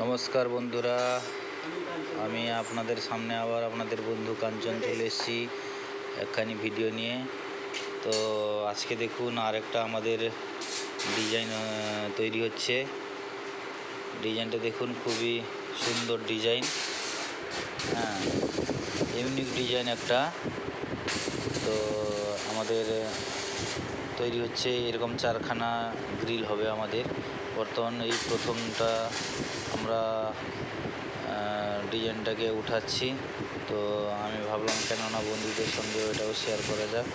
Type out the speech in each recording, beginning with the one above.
নমস্কার বন্ধুরা, আমি আপনাদের সামনে আবার আপনাদের বন্ধু কাঞ্চন চলে এসেছি একখানি ভিডিও নিয়ে। তো আজকে দেখুন আরেকটা আমাদের ডিজাইন তৈরি হচ্ছে। ডিজাইনটা দেখুন, খুবই সুন্দর ডিজাইন, হ্যাঁ, ইউনিক ডিজাইন একটা। তো আমাদের তৈরি হচ্ছে, এরকম 4খানা গ্রিল হবে আমাদের। বর্তমান এই প্রথমটা আমরা ডিজাইনটাকে উঠাচ্ছি। তো আমি ভাবলাম কেননা বন্ধুদের সঙ্গে ওটাও শেয়ার করা যাক,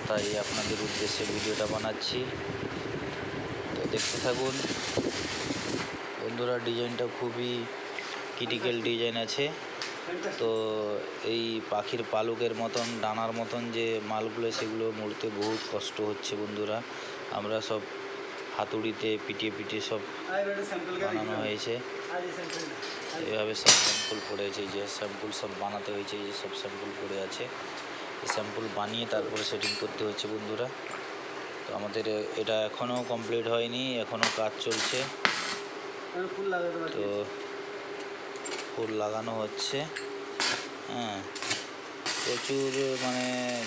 তাই আপনাদের উদ্দেশ্যে ভিডিওটা বানাচ্ছি। তো দেখতে থাকুন বন্ধুরা, ডিজাইনটা খুবই ক্রিটিক্যাল ডিজাইন আছে। তো এই পাখির পালকের মতন, ডানার মতন যে মালগুলো, সেগুলো মুড়তে বহুত কষ্ট হচ্ছে বন্ধুরা। আমরা সব হাতুড়িতে পিটিয়ে সব বানানো হয়েছে। এভাবে সব স্যাম্পল পড়ে আছে, যে স্যাম্পল সব বানাতে হয়েছে, এই সব স্যাম্পল পড়ে আছে। এই স্যাম্পল বানিয়ে তারপরে সেটিং করতে হচ্ছে বন্ধুরা। তো আমাদের এটা এখনও কমপ্লিট হয়নি, এখনও কাজ চলছে। তো ফুল লাগানো হচ্ছে, হ্যাঁ। প্রচুর মানে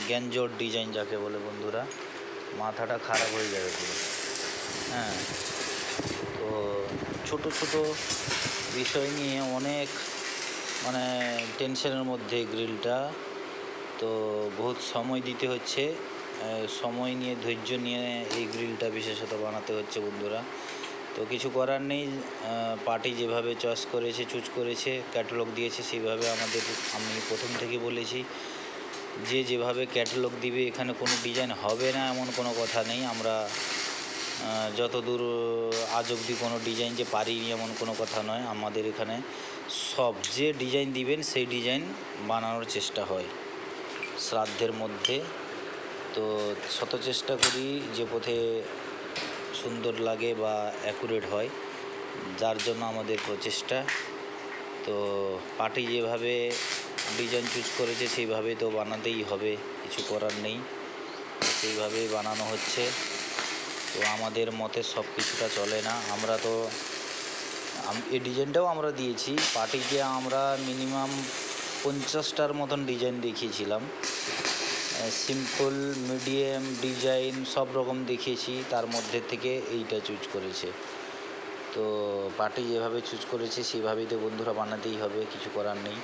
গ্যাঞ্জট ডিজাইন যাকে বলে বন্ধুরা, মাথাটা খারাপ হয়ে যাবে পুরো, হ্যাঁ। তো ছোট বিষয় নিয়ে অনেক মানে টেনশনের মধ্যে গ্রিলটা। তো বহুত সময় দিতে হচ্ছে, সময় নিয়ে ধৈর্য নিয়ে এই গ্রিলটা বিশেষত বানাতে হচ্ছে বন্ধুরা। তো কিছু করার নেই, পার্টি যেভাবে চয়েস করেছে, চুজ করেছে, ক্যাটালগ দিয়েছে, সেইভাবে আমি প্রথম থেকে বলেছি যে যেভাবে ক্যাটালগ দিবে এখানে কোনো ডিজাইন হবে না এমন কোনো কথা নেই। আমরা যতদূর আজ অবধি কোনো ডিজাইন যে পারিনি এমন কোনো কথা নয়। আমাদের এখানে সব যে ডিজাইন দিবেন সেই ডিজাইন বানানোর চেষ্টা হয় শ্রাদ্ধের মধ্যে। তো শত চেষ্টা করি যে পথে সুন্দর লাগে বা অ্যাকুরেট হয়, যার জন্য আমাদের প্রচেষ্টা। তো পার্টি যেভাবে ডিজাইন চুজ করেছে সেইভাবে তো বানাতেই হবে, কিছু করার নেই, সেইভাবেই বানানো হচ্ছে। তো আমাদের মতে সব কিছুটা চলে না। আমরা তো এই ডিজাইনটাও আমরা দিয়েছি পার্টিকে, আমরা মিনিমাম 50টার মতন ডিজাইন দেখিয়েছিলাম, সিম্পল, মিডিয়াম ডিজাইন সব রকম দেখিয়েছি, তার মধ্যে থেকে এইটা চুজ করেছে। তো পার্টি যেভাবে চুজ করেছে সেইভাবেই তো বন্ধুরা বানাতেই হবে, কিছু করার নেই।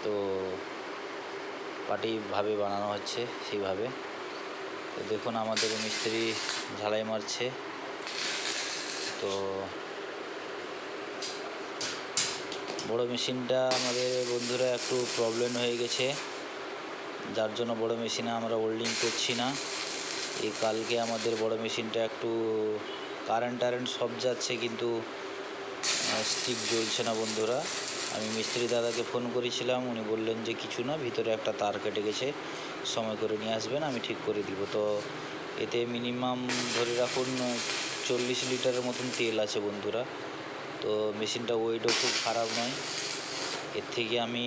তো পার্টিভাবে বানানো হচ্ছে সেইভাবে। তো দেখুন আমাদের মিস্ত্রি ঝালাই মারছে। তো বড় মেশিনটা আমাদের বন্ধুরা একটু প্রবলেম হয়ে গেছে, যার জন্য বড় মেশিনে আমরা ওয়েল্ডিং করছি না। এই কালকে আমাদের বড় মেশিনটা একটু কারেন্ট সব যাচ্ছে, কিন্তু স্টিক জ্বলছে না বন্ধুরা। আমি মিস্ত্রি দাদাকে ফোন করেছিলাম, উনি বললেন যে কিছু না, ভিতরে একটা তার কেটে গেছে, সময় করে নিয়ে আসবেন, আমি ঠিক করে দিব। তো এতে মিনিমাম ধরে রাখুন 40 লিটারের মতন তেল আছে বন্ধুরা। তো মেশিনটা ওয়েটও খুব খারাপ নয়। এর থেকে আমি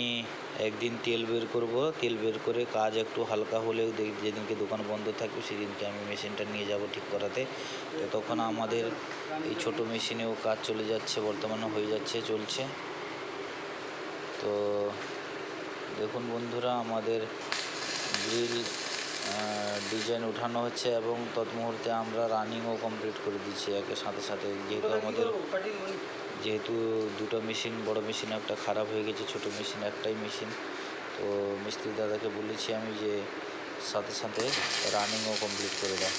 একদিন তেল বের করব, তেল বের করে কাজ একটু হালকা হলেও যেদিনকে দোকান বন্ধ থাকবে সেদিনকে আমি মেশিনটা নিয়ে যাব ঠিক করাতে। তো তখন আমাদের এই ছোট মেশিনেও কাজ চলে যাচ্ছে, বর্তমানে হয়ে যাচ্ছে, চলছে। তো দেখুন বন্ধুরা, আমাদের গ্রিল ডিজাইন উঠানো হচ্ছে এবং তৎমুহূর্তে আমরা রানিংও কমপ্লিট করে দিচ্ছি একের সাথে। যেহেতু দুটো মেশিন, বড় মেশিন একটা খারাপ হয়ে গেছে, ছোট মেশিন একটাই মেশিন। তো মিস্ত্রি দাদাকে বলেছি আমি যে সাথে রানিংও কমপ্লিট করে দাও।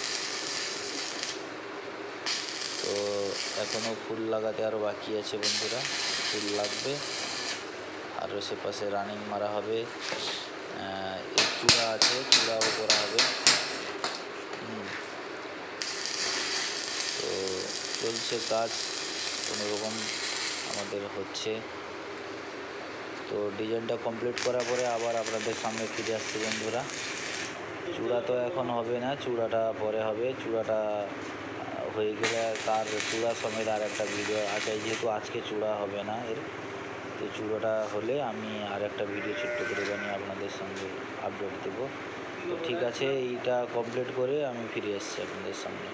তো এখনও ফুল লাগাতে আরও বাকি আছে বন্ধুরা, ফুল লাগবে, আর সে পাশে রানিং মারা হবে। এই চূড়া আছে, চূড়াও করা হবে। তো চলছে কাজ, কোনোরকম আমাদের হচ্ছে। তো ডিজাইনটা কমপ্লিট করার পরে আবার আপনাদের সামনে ফিরে আসছে বন্ধুরা। চূড়া তো এখন হবে না, চূড়াটা পরে হবে। চূড়াটা হয়ে গেলে তার চূড়া সমেত আর একটা ভিডিও আছে, যেহেতু আজকে চূড়া হবে না এর। তো চূড়াটা হলে আমি আর একটা ভিডিও ছোট্ট করে বানিয়ে আপনাদের সঙ্গে আপডেট দেবো। তো ঠিক আছে, এইটা কমপ্লিট করে আমি ফিরে আসছি আপনাদের সামনে।